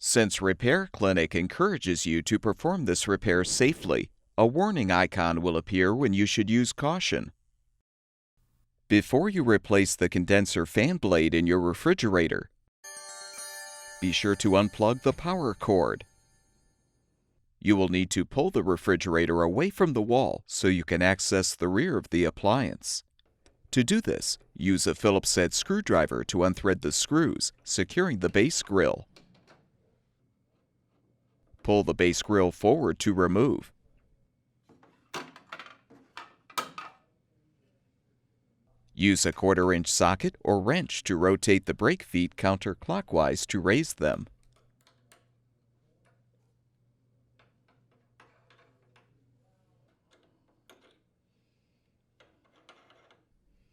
Since Repair Clinic encourages you to perform this repair safely, a warning icon will appear when you should use caution. Before you replace the condenser fan blade in your refrigerator, be sure to unplug the power cord. You will need to pull the refrigerator away from the wall so you can access the rear of the appliance. To do this, use a Phillips head screwdriver to unthread the screws, securing the base grill. Pull the base grill forward to remove. Use a 1/4-inch socket or wrench to rotate the brake feet counterclockwise to raise them.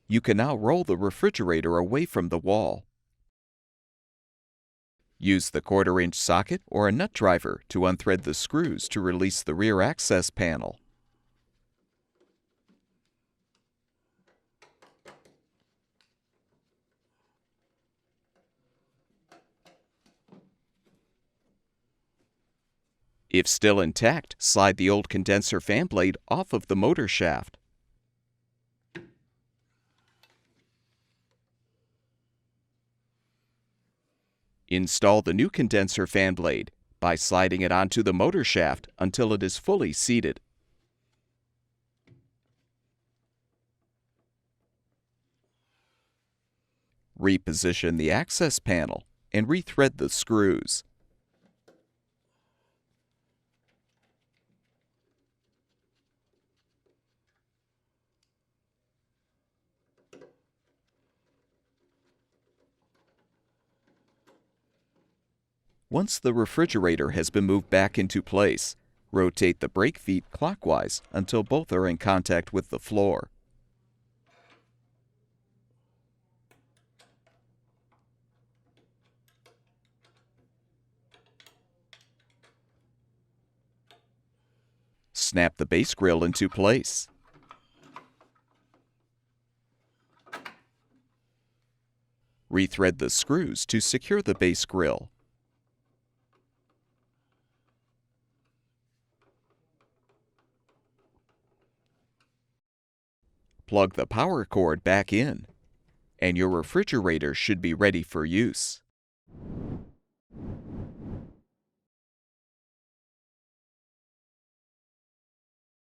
You can now roll the refrigerator away from the wall. Use the 1/4-inch socket or a nut driver to unthread the screws to release the rear access panel. If still intact, slide the old condenser fan blade off of the motor shaft. Install the new condenser fan blade by sliding it onto the motor shaft until it is fully seated. Reposition the access panel and rethread the screws. Once the refrigerator has been moved back into place, rotate the brake feet clockwise until both are in contact with the floor. Snap the base grill into place. Rethread the screws to secure the base grill. Plug the power cord back in, and your refrigerator should be ready for use.